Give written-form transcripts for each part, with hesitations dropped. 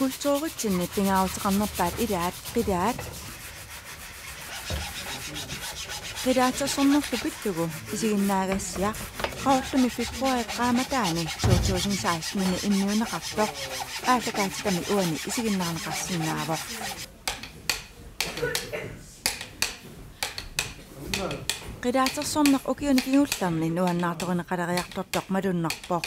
kultuuritsinni pingaarutiqarnerpaat ilaat qidaat qidaatersornerlu pitlugu isiginnaagassiaq qaortumi februari qaamataani 2016 immiuneqartoq aallakaatikami uani isiginnaarneqarsinnaavoq qidaatersorneq ukiuni kingullarni nuannaartorineqaleriartortoq malunnarpoq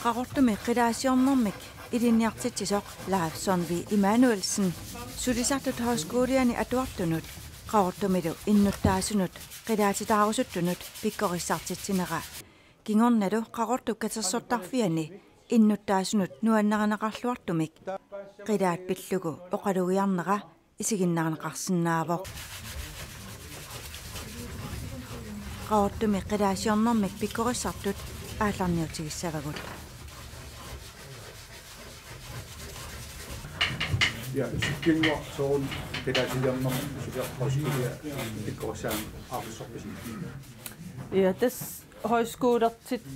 qaortumi qidaasiornermik ilinniartitsisoq Laafsonvi Immanuelsen sulisartut højskoleani atuartunut qaortumilu innuttaasunut qidaatitaarusuttunut pikkorissartitsinera kingornalu qaortuk katersortarfiani innuttaasunut nuanneranaqarluartumik qidaat pillugu oqalugiarnera isiginnaarneqarsinnaavoq qaortumi qidaasiornermik pikkorissartut aallarniutigissavagut ja kingor soon qidaasiornermik suliartorskolia pikkorissaam aarsorpisi ja tas højskolertit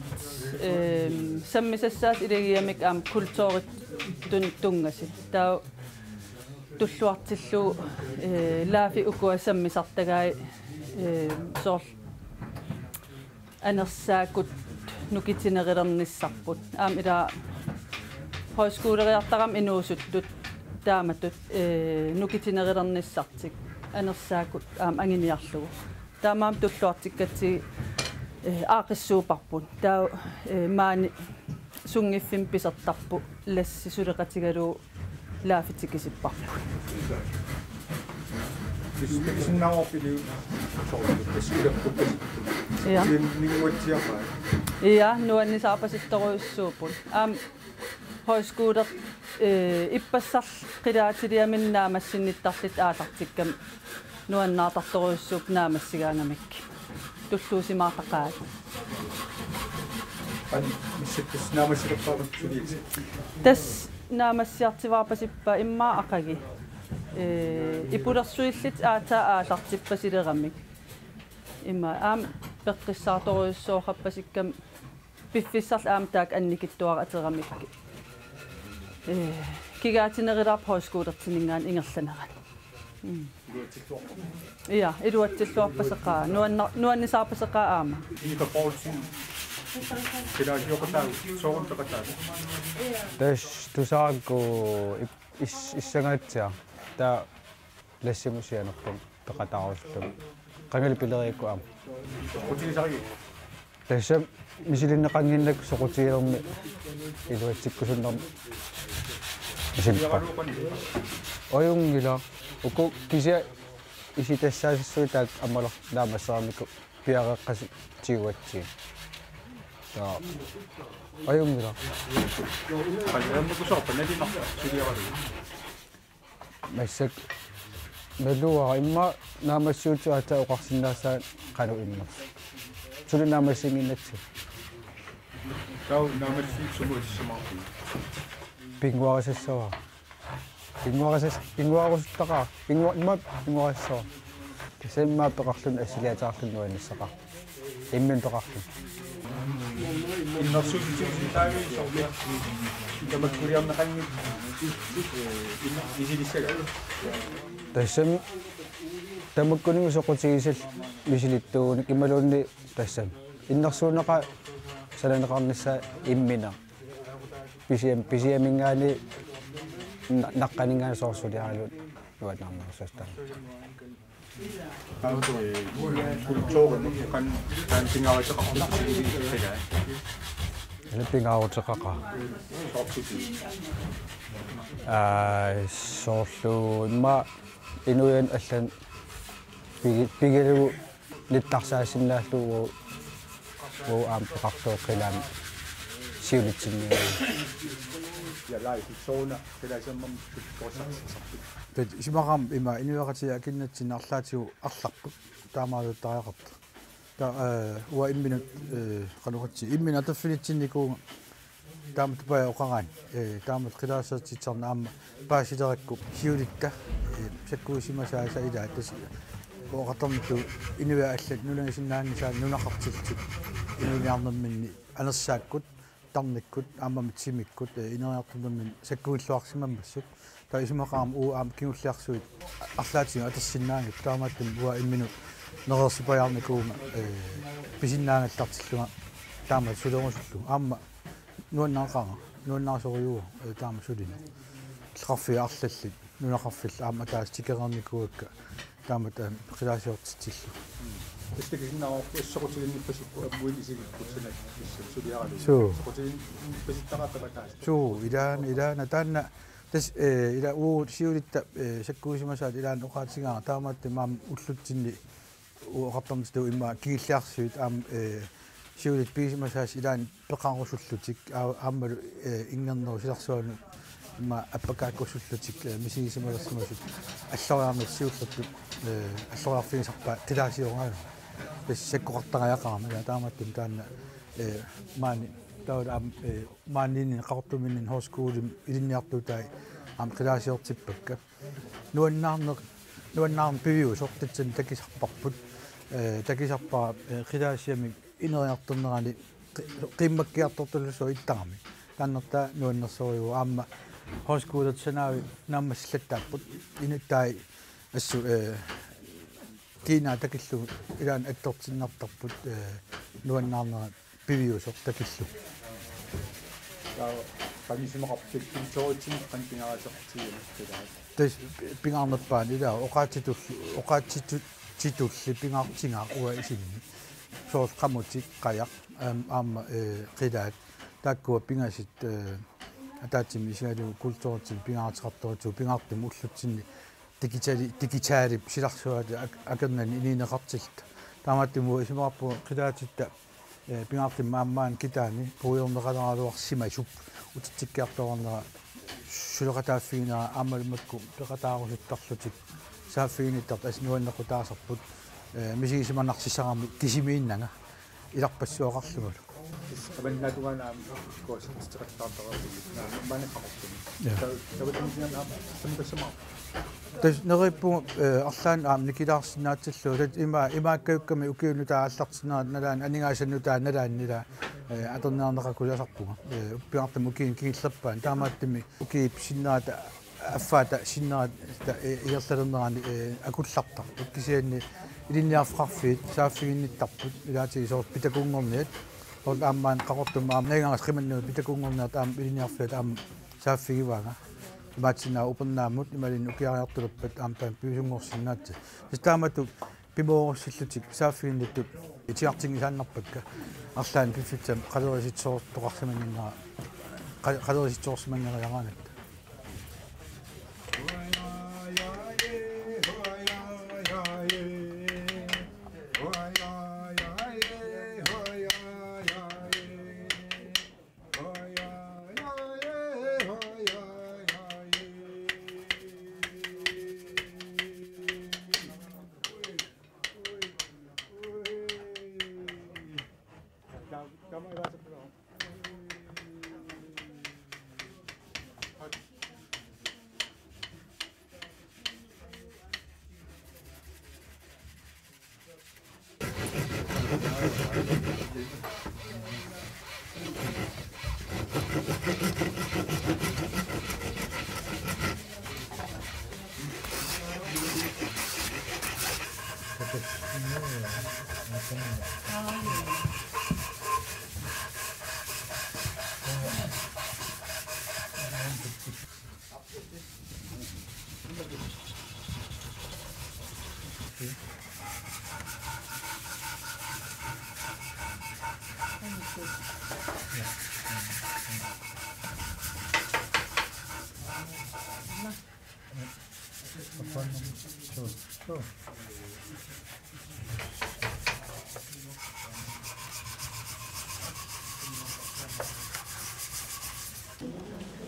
sammisassaat ilagiamik aam kultuurit tungasi taa tulluartillu laafi ukua sammisartagai soor anersaakut nukitinerillernissarput aam ila højskoleriartaram inuusutlut taamatut nukitinerillernissartik anersaakut aam anginiarlugu taamaam tulluartikkatsi aaqissuuparput taa maani sungiffim pisartarpu lassi suleqatigalu laafitikisipparput Sinnaorpiliu sorlutassilappup ja ninguatsiarpaa ja nuannisaapasittoruissuuput aam højskoler ippassar qidaatiliaminnaamassinnittarlit aalartikkam nuannaartartoruissuup naamassigaangamik tulluusimaartaqaat missattas naamassilappaamat suliit tas naamassiartivaarpasippa immaa aqagi ipulersuillit aataa aalartippasileramik imma aam peqqissaartoruissuoqappasikkam piffissarl aam taak annikittuara ateramik kigaatinerillarp højskolertiningaan ingerlaneran ja iluatsilluarpaseqaa nuannisaarpaseqaa aama iiqaportin qidaasiorqataa soorunteqataa tas tusaaqu issangaatia taa lassimusianerpum peqataarustum qangali pileriikku aama qutigisariu tassam misilinneqanginnak soqutigilermi iluatsikkusunnermi isilpa oyungila uku kisia isitassaasissuitaat amaler naamassaramiku piareqqasi tiuatsi taa oyungila qallammukusorpa nalinarpa suliaralu massak melluwa imma naamassuutu ata oqarsinnaassaan qalu immers suli naamassinginnatsi tau naamassuut sumuutissumaarpu pinguarasassawa pinguarusuttaqa pinguarassawa tasemmaa peqarlun assiliataarlun nuannissaqa immin peqarlun innersuutitiusitaagi sorlia tamakkuliarneqangi isilissaga tassam tamakkuningu soqutigisall misilittuunik imaluunni tassam innersuuneqa salaneqarnissa immina pisiamingaani naqqaningaani soorsuliaralun nuanarnersuustaa kultuurin kan pingaariteqarpisigiga pingaarutiqaqa soorlu imma inuyan allan pigilugu littarsaasinnaallugu uu aam peqartuuqqilaami siulitsinniga ja lai soona qidaasiornerm pikkorissarsarpu tat simaqam ima inuaqatia akinnatsinnaarlaatiu arlarput taamaaluttariaqarta ta uwa imminut qaluqatsi immina taffilitsinniku taamat paya oqaraan taamat qidaassertitsarna aamma paasilerakku hiulikka sakkuusimasaasa ilaa tas oqatarmitu inuia allat nunangisinnaanni saa nunaqartiltik inuliarnerminni anersaakkut tarnikkut aamamit simikkut ineriartumnermin sakkuilluarsimammassut ta isimaqaam aam kingulliarsuit арлаатига атассиннаангит таамааттам уа иммину нерерсипаярникуума писиннаангаллартиллуга таама сулерусуллу аама нуаннаақарсориуа таама сулина лқарфиа арлаллит нунақарфилла аама таас тикерерникуакка таама таам қилаасиортитиллу эстэгиннаа эссоқутигинниппасиппу аммуилисигиппутсанак сулиаралу сулиаралу суу илаана таанна тас ила сиулитта саккуусимасаат илаан оqaатигаа таамаатти маам уллутсинни оqartarmistу имма кигиллиарсуит аам сиулит писимасаас илаан пеқарусуллутик ааммалу ингернеру силарсуану имма аппакааккусуллутик мисигисималерсимасут аллориарнут сиуллатту аллориарфигисарпа тилаасиоргаана тас саккуқартариақарма таамааттим таанна маани тауда маанинин qaqortuminin horskoolim ilinniartutai am qilaasiortippakka nuannaarn piviu sortitsan takisarparput takisarpaa qilaasiamik ineriartornerani qimmakkiartortullusu ittagami taannerta nuannersoriu aamma horskoolet sanaavi naammassallattaaput inuttai assu kiina takillu ilaan attortinnartarput nuannaarnera piviu sortakillu камисимақарпик пинторитин канпингаасертигинаккилаа тас пингарнерпаан илаа оqaatitulli пингаартингаа уа исинни соос qamutик qajaq аама қилаат тааккуа пингасит атаатсими исигалу культууртин пингаартиқарториту пингаартим уллутсинни дигитаалип силарсуаати акернани ининеқартилта таамааттиму исимақарпу қилаатитта пингаартим мааммаан китаани пуйорнеқалералуарсимасуп утитсиккиарторнера сулеқатааффигинера аамалмакку пеқатаарусуттарлутик сааффигиниттарт аснуаннеқутаасарпут мисигисиманарсисарами кисимииннага иларпассуоқарлугулу абаннаатуганаам коосертиқаттаартараппигит маанеққартуми таватамисинаам самтассамаа тас нериппу арлаан аам никилаарсинаатсаллу тат имааккаюкками укиунутаа аллартинаа налаан анигаасаннутаа налааннила атернеарнеқакуласарпуга уппиартам укиин кигиллерпаан таамааттими укиип синнаата аффаата синнаат иерлалернерани акулларта уккисианни илинниарфқарфиит сааффигинниттарпут илаатиги соорс питакунгорниат ол ааммаан қақортум аам нагангас қиманнуу питакунгорниат аам илинниарфиат аам сааффигиваага матсина упеннаамут ималин укиариартулуппат аампаан пиусунгорсиннаатси систаамату пимоорсиллутик сааффигинниттут итиартингисааннарпакка арлаан пиффитсам қалериситсоортоқарсиманниннера қалериситсоорсиманнериараанат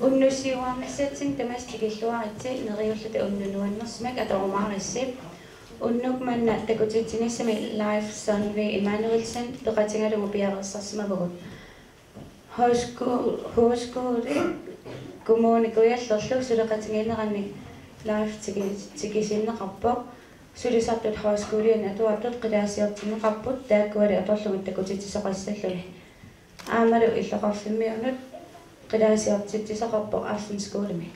Unnusiuarnissaatsin tamastikilluaritsi neriulluta unnunuannersmak atorumaarisip unnukmanna takutitsinissami live sonvi Emanuelsen peqatingalugu piarersarsimavugut hoskooli kommunikuyallerlu suleqatinginerani live tigisinneqarpoq sulisartut high-schoolin atuartut qilaasiortineqarput taakkuali atorlugut takutitisoqassalluni aamalu illoqarfimmiunut qilaasiortittisoqarpoq affinskoolimi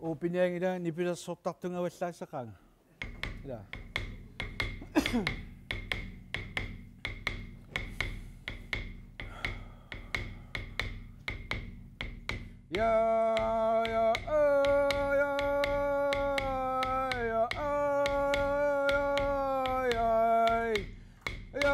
Upiniangila nipilassortartungavallaasaqaanga. Ila. Ya ya ya ya ya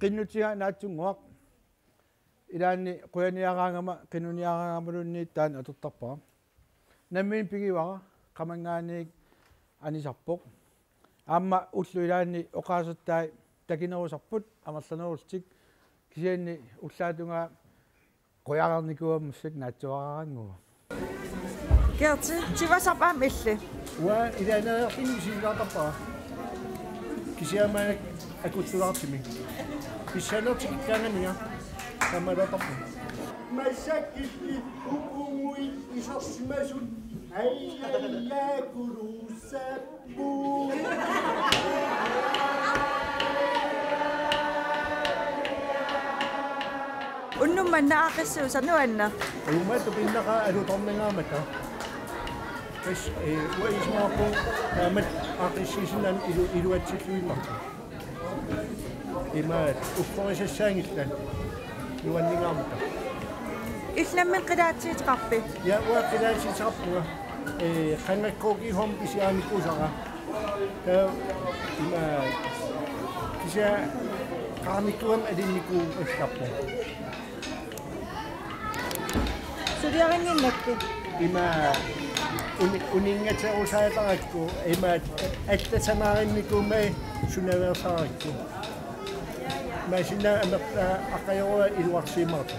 Qinnutiga naatsunguaq ilaanni quyaniaqaangama qinnuniaqaangamalunniittaan aturtarpaa nammiin pigivaqa qamangaaniik anisarpoq aamma ullu ilaanni oqaasuttai takinerusarput amarlanerustik kisianni ullaatunga quyaqarnikuammussik naatsuaqaranguva Gerti, tivasarpaam illi. Wa ilaanaertin silaartarpaa kisiamaanak akutsulartimi Pissanertikkaangamia kamalatarpu Masakilli uumui isarsimasun ayyallaakuluussappu Unnummanna aaqissuusanuanna. Uumatu pinnaqa alutornangaamata Kas uismaaqu taamat aqissiisinan iluatsilluimmartu Imaat ufforisassaangillan nuanningaarmuta Illammin qilaatiitqarpi. Ja uaqilaasitarpuga qangakkooqihom isiaamikkuusaqa ta ima kisia qaarnikkuam alinnikuu allarpu Suliaringinnakki. ima uningaterusaatarakku ima allatamaarinnikuumai sunaversaarakku Masina amerta aqayorua iluarsiimarta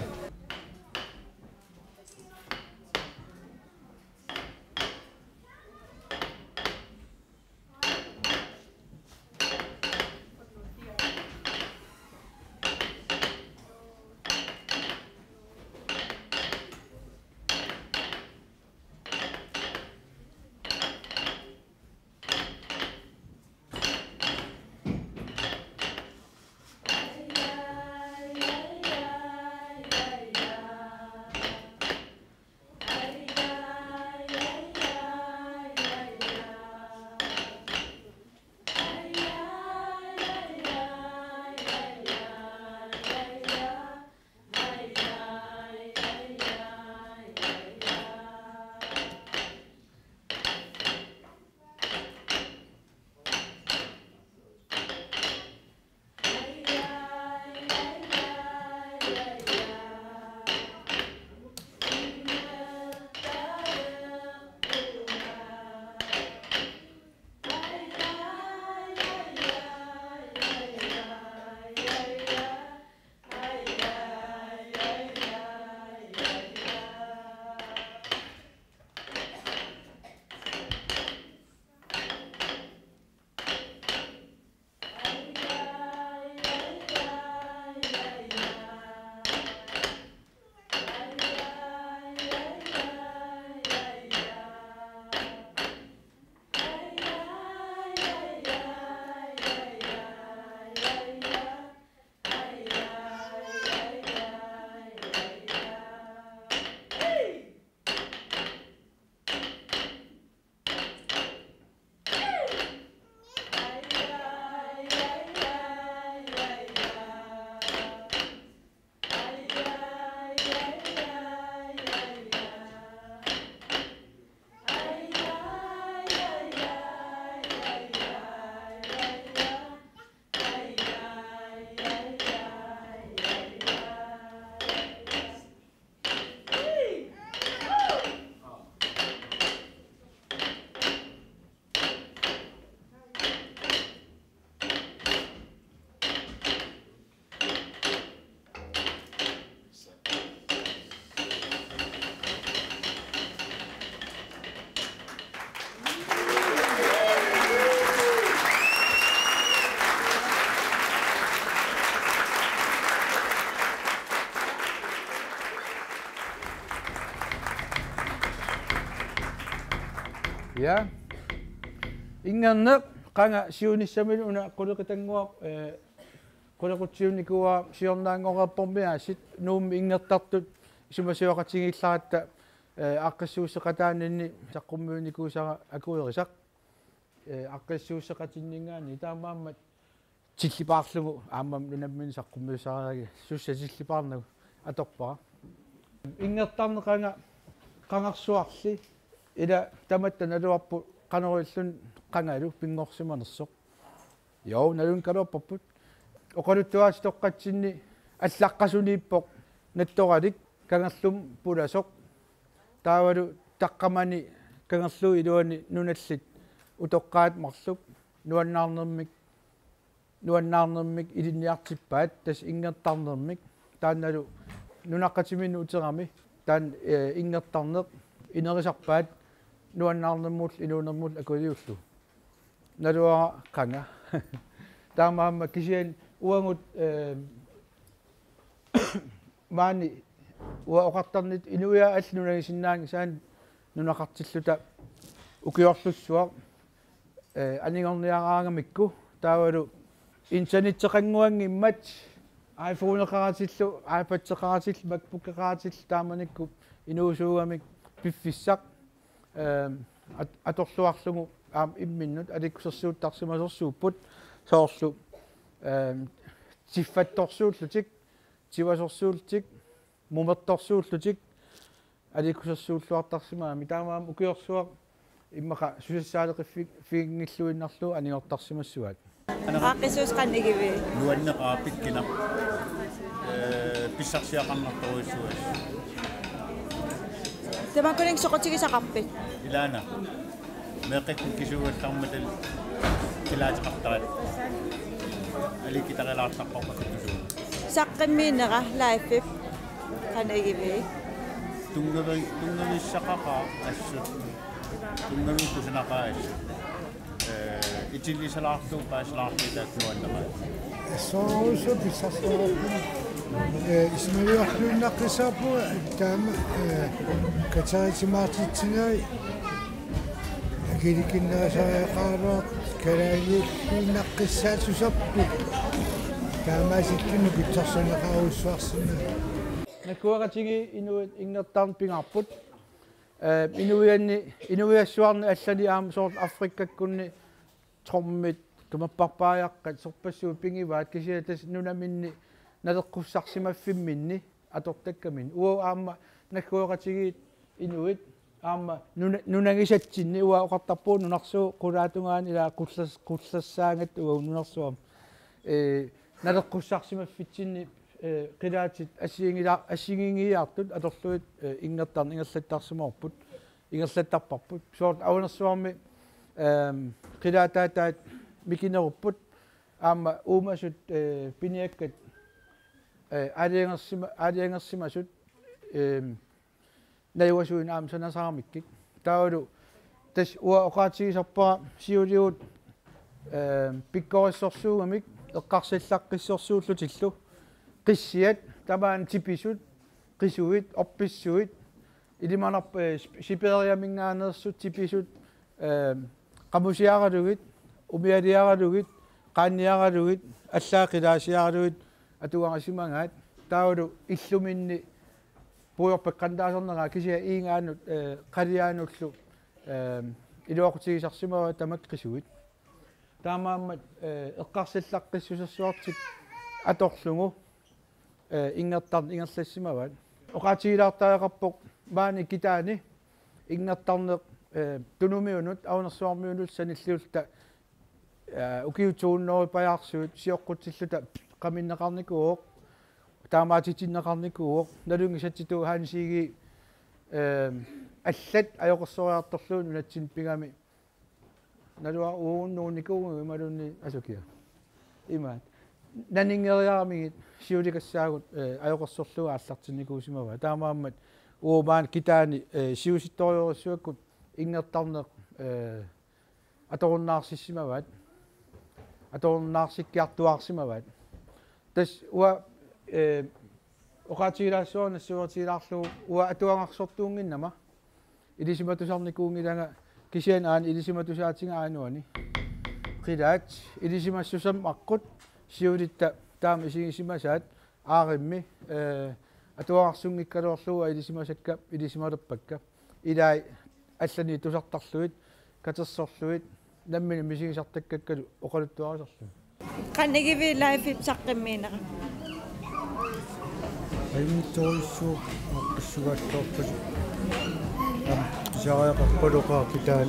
Ja. Ingerneq qanga siunissamilu una quleqitanguaq qulequtiunikua siornaangorappormiaasit nuummi ingertartut isumasiuaqatigillaratta aqqissuusseqataananni saqqummiunikuusara akuerisaq aqqissuusseqatinningaani taamaammat tillipaarlugu aammam nunammin saqqummiusaragi sussatillipaarnagu atorpara ingertarneqanga qangarsuarli ila tamatta naluarpu qanorillun qangalu pingorsimanersoq joo nalun kaluarparput oqaluttuaasi toqqatsinni аллаққасунииппоқ натторалик кангерлум пуласоқ таавалу таққамани кангерлу илуани нуналлит утоққаат марлук нуаннаарнермик илинниартиппаат тас ингертарнермик таанналу нунаққатимину утерами таан ингертарнеқ инерисарпаат нуаннаарнермул илуунермул акулиуллу налуара қанга таамаама кисиан уангут маани уаоқартарнит инуя аллунагисиннаанги саан нунақартиллута укиорлуссуа анигорниараангамикку таавалу интернеттеқангуангиммат iPhone-еқаратиллу iPad-еқаратилл MacBook-еқаратилл тааманикку инуусуугамик пиффиссақ аторлуарлугу аам имминнут аликкусерсууттарсимасерсууппут соорлу тиффатторсууллутик тивасорсуултик мумерторсууллутик аликкусерсууллуартарсимаами таамаам укиорсуа иммақа сусассаалеқиффик фигингиллуиннарлу аниортарсимассуат Аақисуус qannigivi нуаннеқаапиккина писсарсиақарнарторуиссуас тамакунин соқотигисақарпит илаана меқикку кисугалларматал килаатеқартарат аликитарелаартаққорпаккусуу саққиммиинера лайффип qannigivi тунгависсақақа ассут тунгавиккусинақаас итиллисалаартуу пааслаартитаакнуаннера соусо писсарсоорпу исмалиарлуиннаққисаапу таама катаатимаартитсинай акиликиннерасариақаруақ калаалиуллуиннаққиссаат сусарпу таамаасиккину китсарсанеқаруссуарсина накуаратиги инуит ингертарн пингаарпут инуиассуарни аллани аама соорл африккаккунни троммит тумаппарпааяққат сорпассуу пингиваат кисиатас нунаминни налеққуссарсимаффимминни атортаккамин уа аама накуаратиги инуит аама нунагисатсинни уа оқартарпуу нунарсуу қулаатунгаани илаа қуллассаангат уа нунарсуам налеққуссарсимаффитсинни қилаатит ассигингиартут аторлуит ингертарн ингерлаттарсимаорпут ингерлаттарпарпут соорт аунерсуарми қилаатаатаат микинеруппут аама уумасут пиниаккат алиангерсимасут наюасуин аама санасаарамиккик таалу тас уа оқаатигисарпара сиулиут пиккориссорсуугамик эққарсиллаққиссорсууллутиллу қиссиат тамаан типисут қисуит орписсуит илиманарп сипериамингаанерсут типисут qamусиаралугит умиалиаралугит qaanniarалугит аллаақилаасиаралугит атуарасимангаат таалу иллуминни пуйорпаққандаасернера кисиа иингаанут қалиаануллу илуақутигисарсимава тамак қисуит таамааммат эққарсиллаққиссусерсуартик аторлугу ингертарн ингерлассимаваат оқаатигилаартаақарпоқ маани китаани ингертарнеқ тунумиунут аунерсуармиунут саниллиулта укиутууннери паярсуут сиоққутсиллута қаминнеқарникууоқ таамаатитиннеқарникууоқ налунгисатситу хаансиги аллат аёқерсориарторлуун унатсин пигами налуа ууннууникуугу ималунни асукиа имаат нанингериарамигит сиуликассаагут аёқерсорлуга аллартинникуусимава таамааммат уумаан китаани сиуситториорissуаккут ингертарнеқ аторуннаарсиссимаваат аторуннаарсиккиартуаарсимаваат тас уа оқаатигилаассуарна суутигилаарлугу уа атуангарсортуунгиннама илисиматусарникуунгилага kisian aan idisimatusaatinga aanuani qilaat idisimassusam aqqut siulitta taam isingisimasaat aarimmi atuarsunngikkaluorluga idisimasakka idisimalerpakka ilai allani tusartarluit katersorluit nammini misigisartakkakkalu oqaluttuarisarlu Qannigivi live saqqimmiinaqa. Aimitorissuuq qissugaattoorput sariaqarpaluqaa kitaan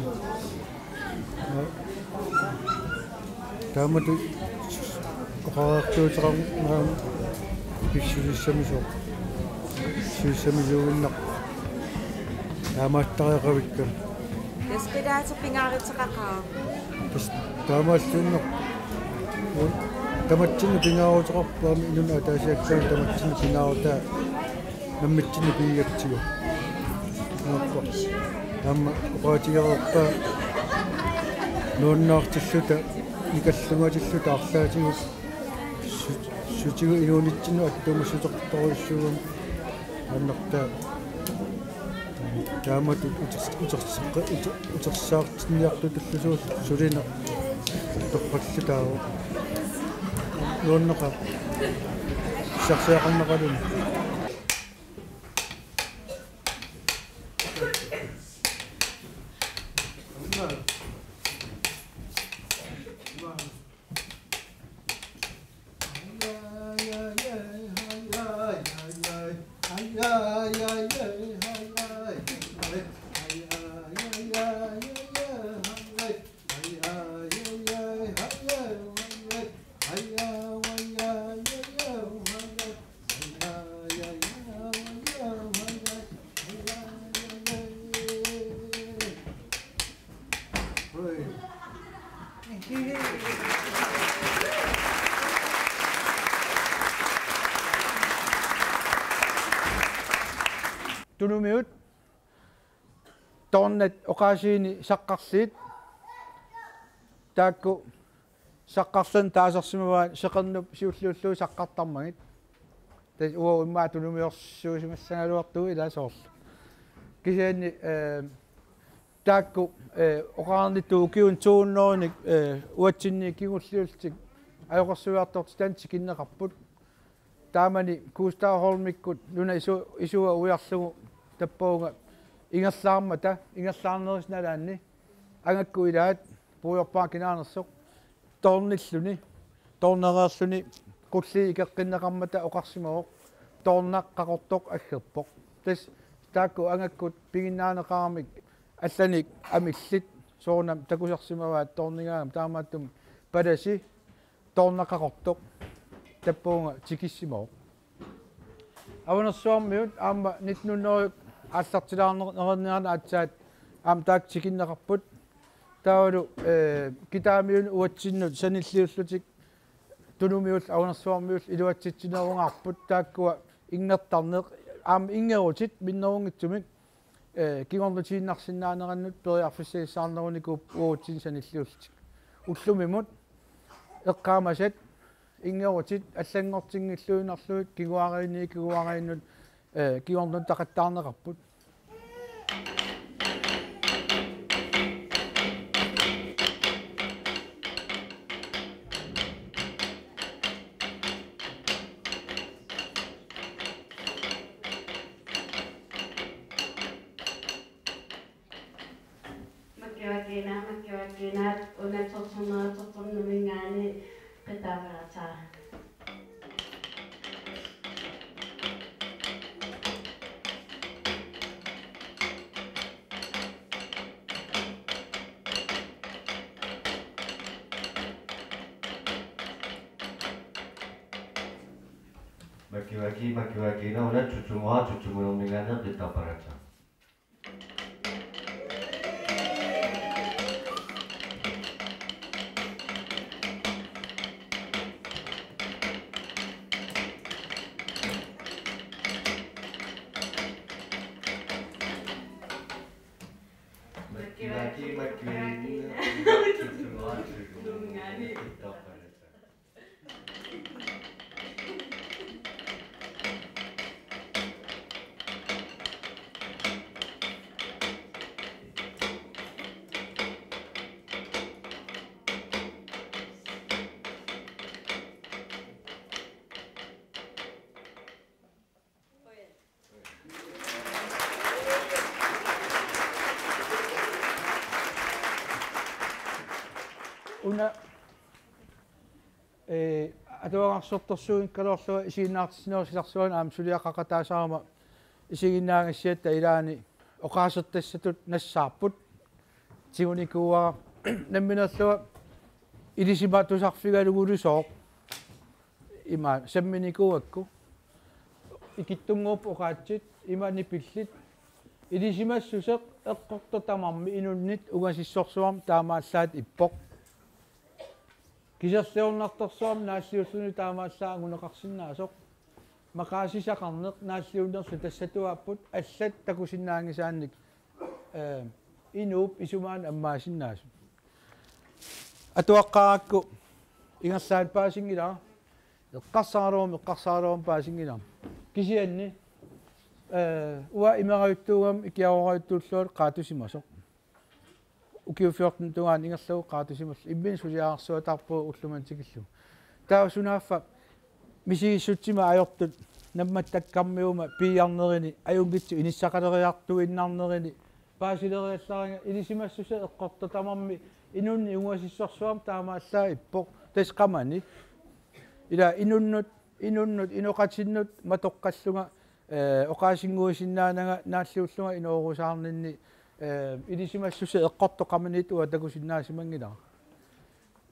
taamatu oqarartuuteram pissulissamisuq sissamisuunnaq taamaattariaqavikka Yaspidaat sa pingaritseqaqaa. taamaalluunneq tamatsinni pingaarutiqarpaami inun ataasiakkaan tamatsinni pingaarutaa nammitsinni piigatsigu naqqa taama oqaatigaroqpaa nuunnaartilluta ikallungatilluta arlaatigu sutigu inuunitsinnu attuumassuteqtoruissugum annartaa taamatu utersaartinniartutullusuus sulina toqqallutaaru nuunneqa sarsiaqannaqalun tunumiut tornat oqaasiini saqqarsiit taakku saqqarsan taasarsimavaan seqernup siulluullu saqqartarmagit tas uo immaa tunumiorsuusimassangaluartuu ilaasoorlu kisianni taakku oqaarnittuu kiun tuunnoornik uatsinni kingulliultik ajoqersuiartorti tansi kinneqarput taamani kuustaaholmikkut luna isua ujarlugu tappuunga ingerlaarmata ingerlaarnerisnalaanni angakku ilaat puuyorpaa kinaanersoq tornilluni tornereerluni qulli ikeqqinneqarmata oqarsimaoq tornaqqaqortoq aggerpoq tas taakku angakkut pinginnaaneqaramik allanik amillit soornam takusarsimavaat torningaam taamaattum palasi tornaqqaqortoq tappuunga tikissimoo avanersuarmiut aama nitnunneruk аллартилаарнерниарна атсаат аам таак тикиннеқарпут таавалу китаамиун уатсиннут саниллиуллутик тунумиул аванерсуармиул илуатситсинерунгаарпут тааккуа ингертарнеқ аам ингерутит миннерунгитсумик кигорнутииннарсинаанераннут периарфиссаиссаарнеруникууп уутсин саниллиуллутик уллумимут эққаамасат ингерутит аллангортингиллуинарлуит кигуарииннут кигорнут тақаттаарнеқарпут маккиуаккинаат унаторсонераторторнумингаани qitaaveratаа Makiwaki na una chuchumuha qitaaveratаа una атуагарсортэрсуин калоорлуа исигиннаартиснерисарсуан аам сулиақақатаасаарма исигиннаагиссиатта илаани оқаасерттассатут нассаарпут тигуникууара намминерлуа илисима тусарфигалугулусоо има самминикуакку икиттунгууп оқаатсит имани пиллит илисимассусеқ эққортотамарми инуннит угасиссорсуарм таамааллаат иппоқ кисерсеорнарторсуарм наассиуллуни таамааллаа агунеқарсинаасоқ макаасисақарнеқ наассиуннерсу тассатуааппут аллат такусиннаангисаанник инууп исумаан аммаасиннаасу атуаққаракку ингерлаат паасингилаа эққарсааруум паасингилаа кисианни уа имераюттуугам икиарораюттууллуат qaatusimasoq ukiufiortun tugaan ingerlugu qaatusimas immin suliaarsuatarpuu ullumantikillu taasunaaffa misigissutsima ajortut nammat takkarmiuma piiarnerini ajungitsu inissaqaleriartu innarnerini paasileriallaringa ilisimassuse eqqortatamarmi inunni unguasissorsuam taamaallaa ippoq tasqamani ila inunnut inoqatinnut matoqqallunga oqaasinguusinnaanaga naalliullunga inoorusaarninni ilisimassuse eqqortoqamanit ua takusinnaasimanngila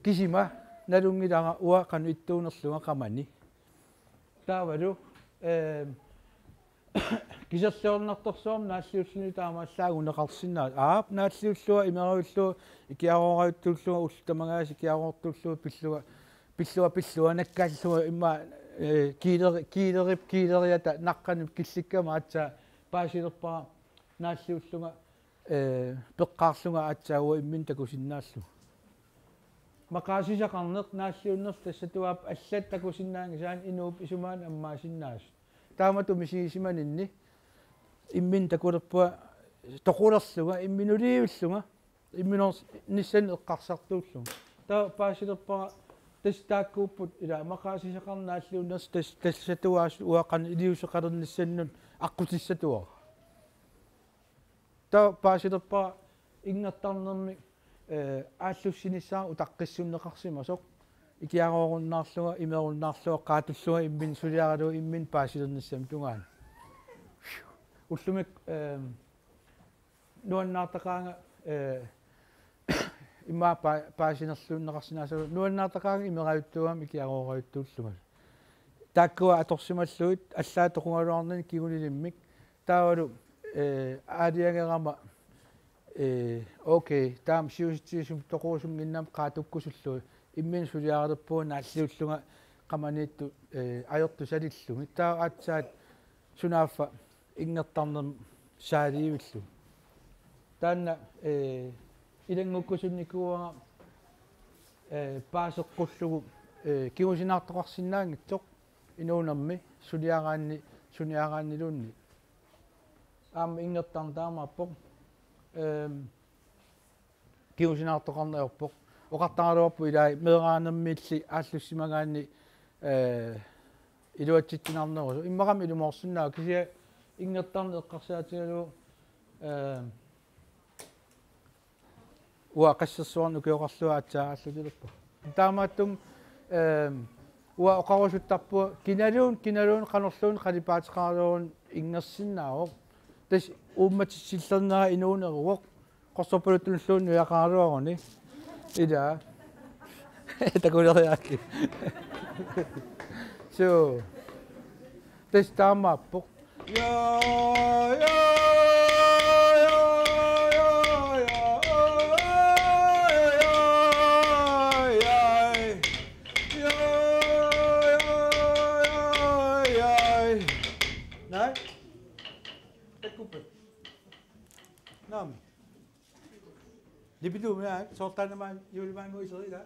kisima nalungilaga ua qanu ittuunerlunga qamani taavalu kiserliornartorsuam naalliulluni taamaallaaguneqarsinnaa aap naalliullua imeriullua ikiarorajuttuulluga ullutamaгаas ikiarortuulluga pillua nakkaallua imma kiileriata naqqanip killikkama atsa paasilerpara naalliullunga peqqaarlunga atsaagua immin takusinnaallu maqaasisaqarneq naalliunners tassatuaap allat takusinnaangisaan inuup isumaan ammaasinnaass taamatu misiisimaninni immin takulerpua toqulerluga imminuliivillunga imminors nissan eqqarsartuullunga ta paasilerpara tastaakkuupput ila maqaasisaqarnaalliunners tassatuaas uaqan iliuseqalernissanun aqqutissatuа та паасилерпа ингертарнерми ааллуссинissаа утаққиссуннеқарсимасоқ икиароруннаарлуга имеруннаарлуга qaatulluga иммин сулиаралу иммин паасилерниссам тугаан уллумик нуаннаартақаанга имма паасинерлууннеқарсинаасалу нуаннаартақаанга имераюттугам икиарораюттууллугас тааккуа аторсималлуит аллаатоқунгалуарнани кигулилиммик таавалу аадиагерама окей таам сиуситсисум тоқуусумгиннам qatukkusullu иммин сулиаралерпуа нааллиуллунга qamaniittu ajortu salillumi taa aatsaat sunaafa ингертарнерм саалиивиллу таанна илангуккусунникуага паасеққуллугу кигусинаартоқарсинаангитсоқ инуунерми суниарааннилуунни аам ингертарнтаамааппоқ кигусинаартоқарнеорпоқ оқартаралуарпу илаа мераанермиилли ааллуссимагаанни илуатситсинарнерусу иммақам илуморсинаа кисия ингертарне эққарсаатигалу уа qassерсуарну киоқарлуа атсаааллутилерпа таамааттум уа оқарусуттарпуа киналуун қанерлуун қалипаатеқаралуун ингерсиннаавоқ тас уумматиссиллернера инуунеруоқ qorsorpuluttunulluun nuaqaaruaruni ila takuleriaakki so tas taamaappoq Nami. Di bilum ya, sultan naman yuliman mo iso ila.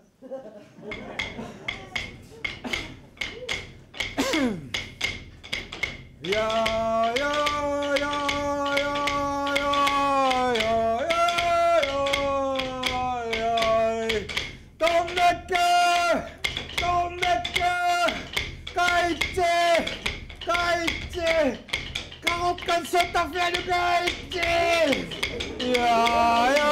Ya ya ya ya ya ya ya. Tomneke, kaitse. Karotkan Santa Fe du kaitse. Ya ya.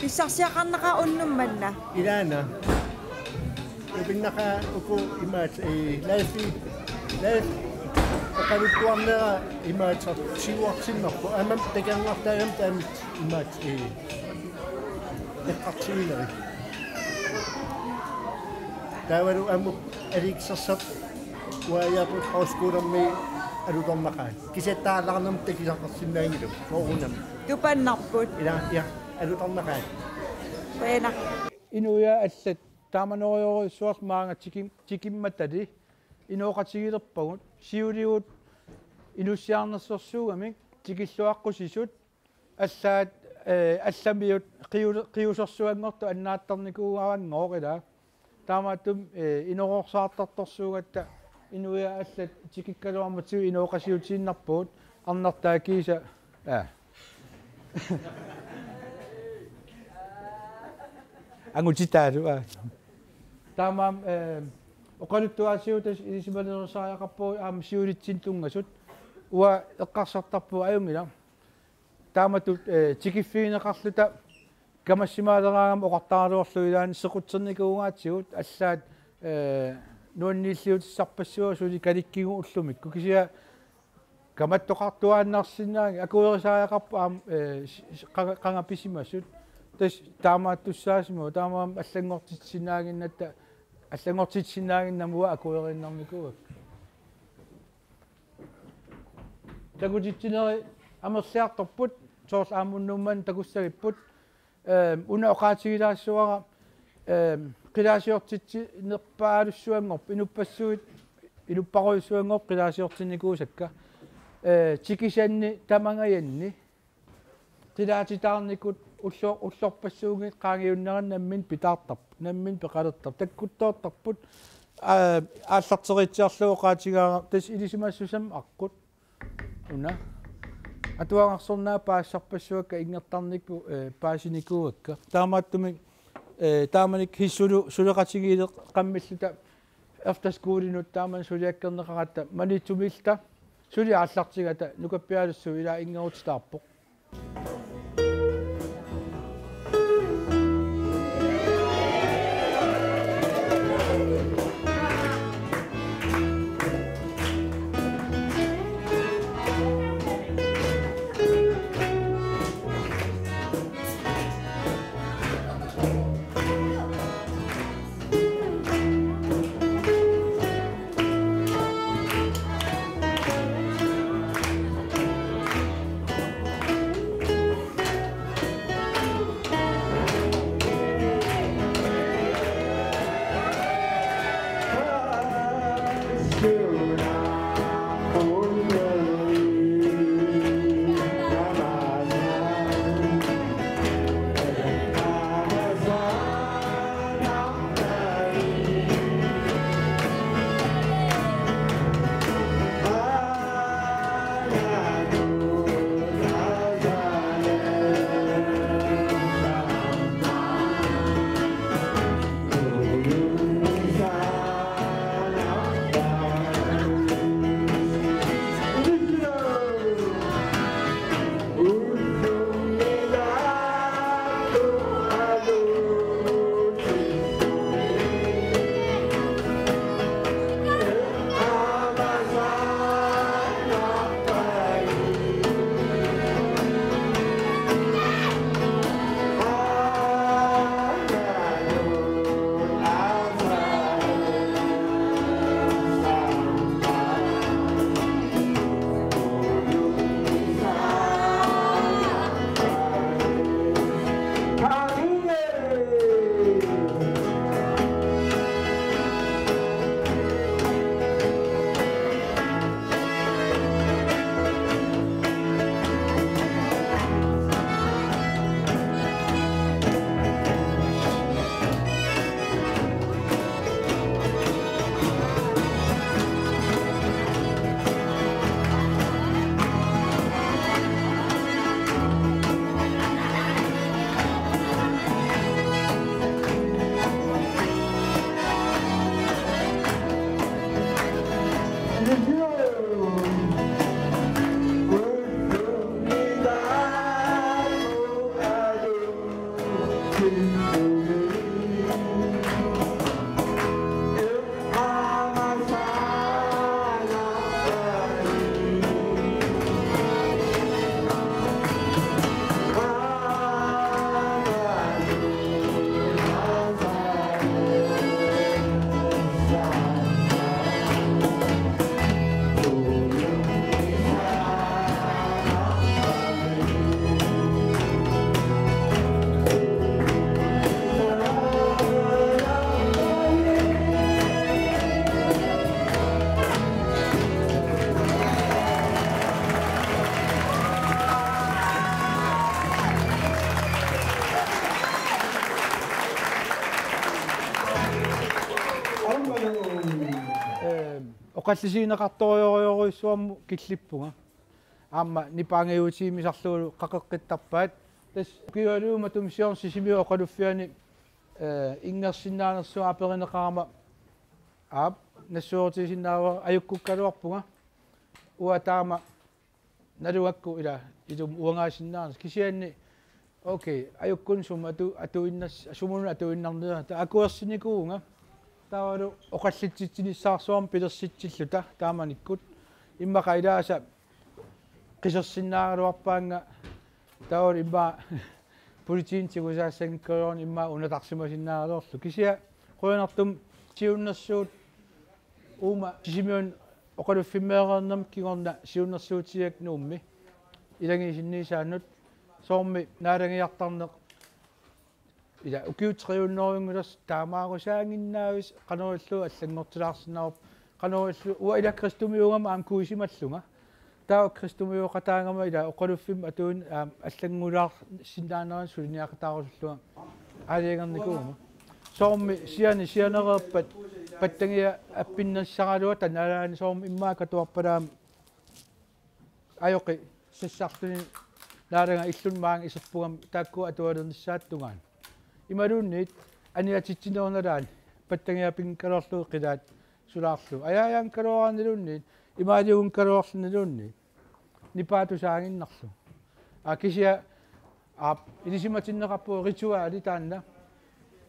Isaksyakan nakaunnom man na. Ilana. Yung uko imat life kalutuan na imat sa siwaksin ako. Amam tegang tayo imat nagkaksinari. Tawaru amo erik sasat waya po kauskuran may alutang makan. Kasi talak ng tegisang kasinay nito. Maunam. Tupan nakpot. Ya. Alutang makan. Penak. Inuya at tama no yo suas mga chikim matadi. Ino ka sigirap pa. Siuriut inusyang na sosu aming chikisuak ko sisut. Asad asamiyut kiyo sosuan mo to anatan ni kuwan ngo kada. Tama tum ino sa tatosu at inuya at chikikalo matsu ino ka siut sinapot ang nataki sa ang ucitaru tamam oqalutua siutas isibalo saya kapo am siurit sintunga sut wa qasatapu ayumila tamatu chikifina qasluta kamasimaalangam oqattaruorluilaan sequtsernikungaat siut assat nuannilliut sarpassuа suli kalikkigu ullumik kukisia kamattoqartuaannarsinnaagi akuerisaayaqarpu am qangapisimassut tas taamaattussaasimu taamaam allangortitsinaaginnamua akuerinnarmikuak tagutitsineri amersiartorput soors aamunnumman tagussagiput una oqaatigilaassuara qilaasiortitsi nerpaalussuangorp inupassuit inuppaqoissuangorp qilaasiortinnikuusakka chikisanni tamangayanni tilaatitaarnikut ullorpassuugi qaangiunneranammin pitaartarp nammin peqalertarp takkuttoortarput aallarteritsiarlugu qaatigaara tas ilisimassusam aqqut una atuangarsornaa paassarpassuakka ingertarnikku paasinikuakka taamaattumik taamanik hissulu suleqatigiile qammilluta aftaskuulinut taaman suliakkerneqaratta manitsumilta suli aallartigata nukappialussu ila ingerutitaarpoq оқаллисиинеқарториориоруиссуамму киллиппунга аама нипаангиутиимисарлугу қақеққиттарпаат тас киуалуума тумсиорн сисимиу оқалуффиани ингерсиннаанерсуа аперинеқарама аап нассуортисиннаава аюккуккалуарпунга уатаама налуакку ила илум уангаасиннаарнас кисианни окей аюккун сум атуиннас сумун атуиннарнера та акуерсиникуунга таавалу оқаллитситсиниссаарсуарм пилерситсиллута тааманиккут иммақаилааса qisерсиннаагалуарпаанга таавал имма политиинтигусаассангккорон имма унатарсимасиннаагалуорлу кисиа қуянартум сиуннерсуут уума сисимиун оқалуффиммеерернам кигорна сиуннерсуутиак нуумми илагисиннисааннут соорми наалагиартарнеқ ила укиутриуннерингулас таамаарусаангиннаавис канориллу аллангортилаарсинаарп канориллу уа ила кристумиунгама аам куисималлунга таа кристумиуқатаангама ила оқалуффим атуун аллангулаар синнаанеран сулиниақатаарусуллуга аалиагерникуума соорми сианерерпат паттангия аппиннассаралуа танаалаани соорми иммаа катуарпалаам айоқи сиссартуни лаарага иллун маан исерпугам таакку атуалернissaаттунгаан ималуунниит аниатитсинерналаани паттангия пинкалерлуу қилаат сулаарлу аяаяан калуаранилуунниит имаалиун калуарлунилуунниит нипаатусаагиннарлу кисиа илисиматиннеқарпу ритуаали таанна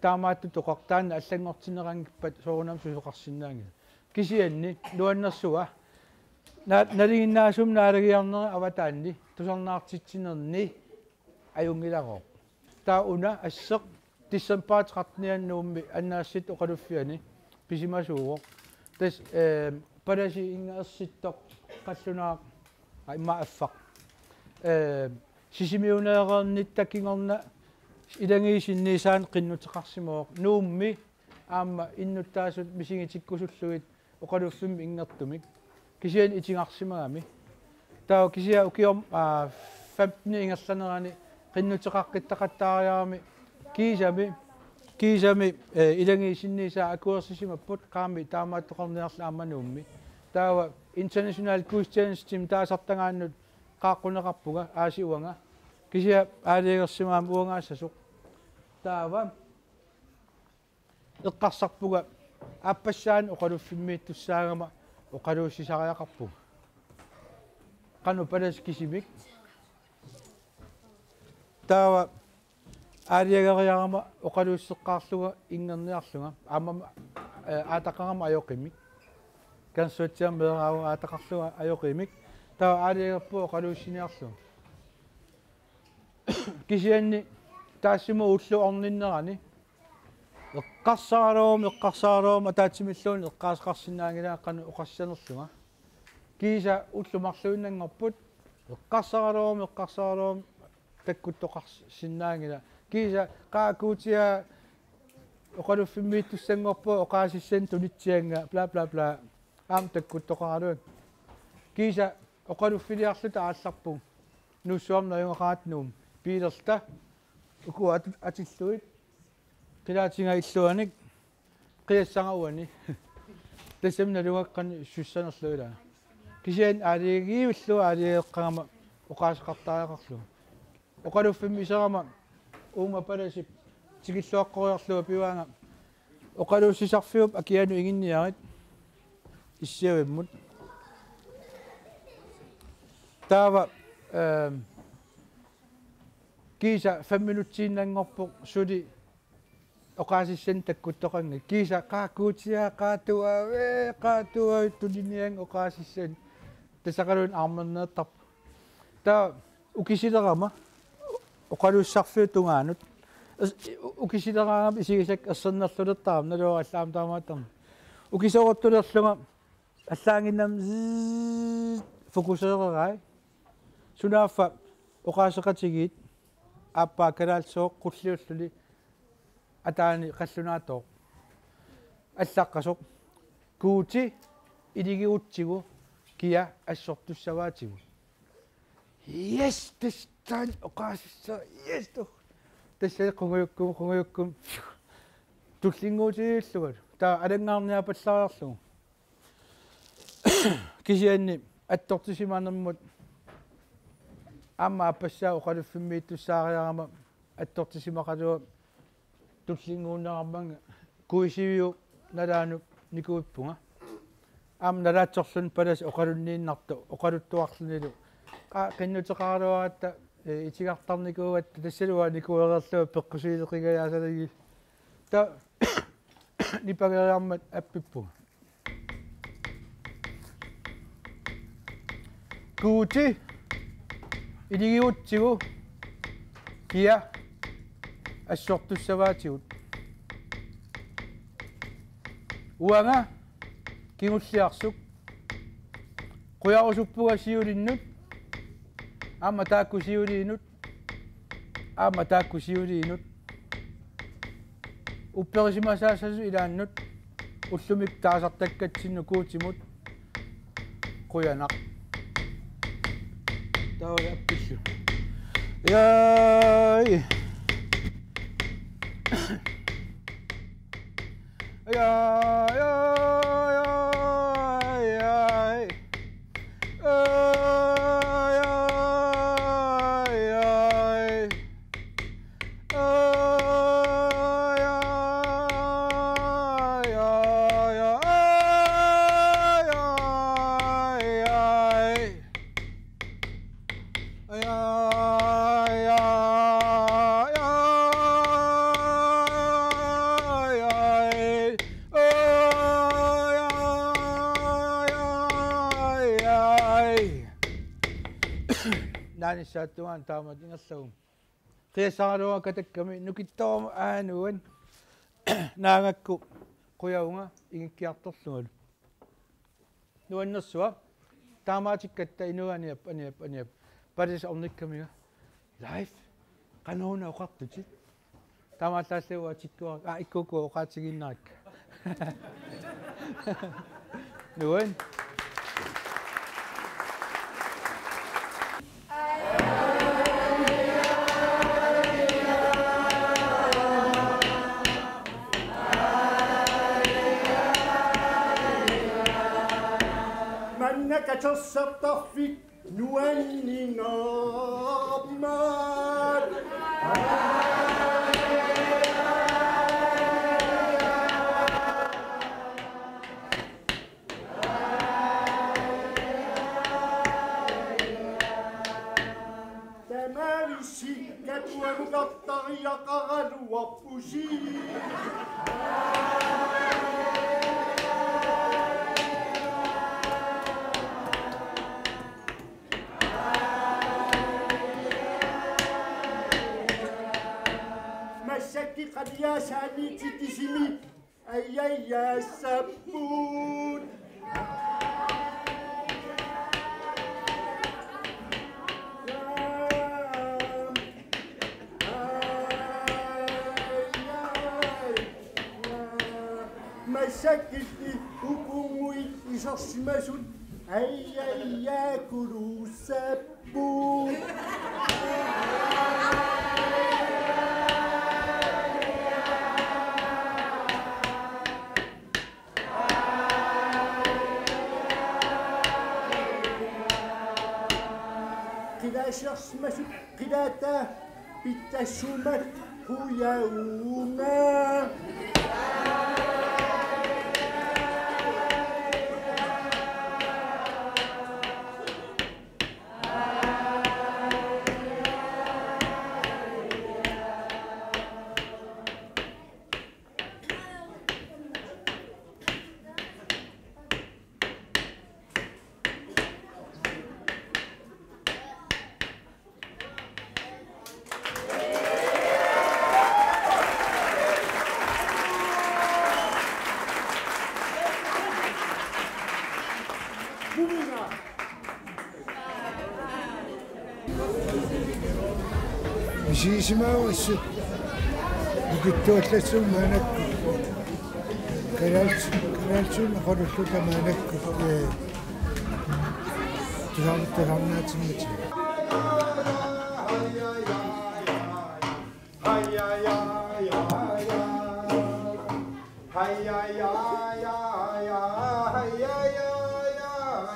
таамаатту тоқартаанна аллангортинерангиппат соорунам сусоқарсиннаанги кисианни нуаннерсуа налигиннаасум наалагиарнера аватаанни тусарнаартитсинерни аюнгилагоо таа уна ассеқ тиссампаатеқартнианнуумми аннаассит оқалуффиани писимасууго тас параси ингаасситтоқ қаллунаа имма аффақ сисимиунеерерниттаккингорна илангиисиннисаан қиннутеқарсимоо нуумми аама иннуттаасут мисигитиккусуллугит оқалуффимми ингертумик кисиан итингарсимагами таа кисиа укиом 15 ингерланерани қиннутеқаққиттақаттаариарами кисами илангиисиннисаа акуерсисимаппут qaami таамааттоқарниарла аамануумми таава international questions team таасартангааннут qaаққунеқарпуга аасиуанга кисиа аалиагерсимаам уангаассасоқ таава эққарсарпуга аппассаан оқалуффиммииттуссаагама оқалууссисариақарпу қану палас кисимик таава аалиагериарама оқалууссеққаарлуга ингерниарлуга аамама аатақарама аёқимик консортиам мераау аатақарлуга аёқимик таа аалиагерпу оқалууссиниарлуга кисианни таассиму уллу орниннерани эққарсааралуум атаатсимиллуун эққаасеқарсинаангилаа қану оқассанерлуга киса уллумарлуиннангорпут эққарсааралуум таккуттоқарсинаангила киса qaakkuutiа оқалуффиммииттуссангорпу оқаасиссан тунитсианга бла бла бла аам таккуттоқаралуун киса оқалуффилиарлута аалларпу нуссуарна юнгақаатнуум пилерта укуа атиллуит қилаатинга иллуаник қиассангауани тассамна лугаққани суссанерлуила кисиан аалигиивиллуа аалиеққарама оқаасеқартаариақарлу оқалуффиммисарама уунга паласип тигиллуаққориарлуа пиваанга оқалууссисарфиуп акиану игинниарит иссиавиммут таава киса 5 минутсииннангорпо сули оқаасиссан таккуттоқанга киса qaakkuutiа qaatuа тулиниан оқаасиссан тасақалуун армернеэттарп таа укисилерама оқалууссарфиутунгаанут укисилераангам исигисак ассернерлулертаам налуараллаам таамааттарна укисоортулерлунга аллаангиннам фокусеерерай сунааффа оқаасеқатигиит аппаа калаалсоо қуллиуллули атаани қаллунаатоо аллаққасоқ куути илигиутсигу киа ассортуссаваатигу yes тестан оқаасисса yes тассе қунгуйуккум туллингуутииллугал таа алангаарниа паллариарлугу кисианни аттортисимаанермут аама аппассаа оқалуффиммииттуссаариарама аттортисимақалуа туллингууннеқарманга куисивиу налаанук никуиппунга аама налаатсорлун палас оқалуннииннарту оқалуттуарлунилу қиннутеқаралуаратта итигартарникууатта тассалуа никуерерлуа пеққусиилеқигаяасалаги та нипагериармат аппиппунга куути илигиутсигу кия ассортуссаваатигут уанга кигуллиарсук куярусуппуга сиулиннут аама тааккусиулиинут аама тааккусиулиинут упперисимасаасасу илааннут уллумик таасартаккатсинну куутимут куянақ таула апписсу яй naanissaattугаан таамат ингерлагум қиассаралуа катакками нукиттоорма аануан наангакку қуяунга ингиккиарторлугалу нуаннерсуа таамаатиккатта инуаниап аниап парис орниккамига лайф канауна оқартутит таамааллааллуа тиккуа иккуку оқаатигиннаракка нуан Katsossattafik nuenningaapmat. Tämä vissikkä tuorukattari ja karaluoppusi. قد يا سامي تتسمي أي يا سبون مسكتني وقومي يصص مسود أي يا كلو سبون شخص مسك قلاته بالتشمت هو يوما Сисимаавас укиттуаллассуум маанакку канаалсуун ақолуллута маанакку тусаарнаатиммати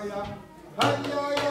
هيا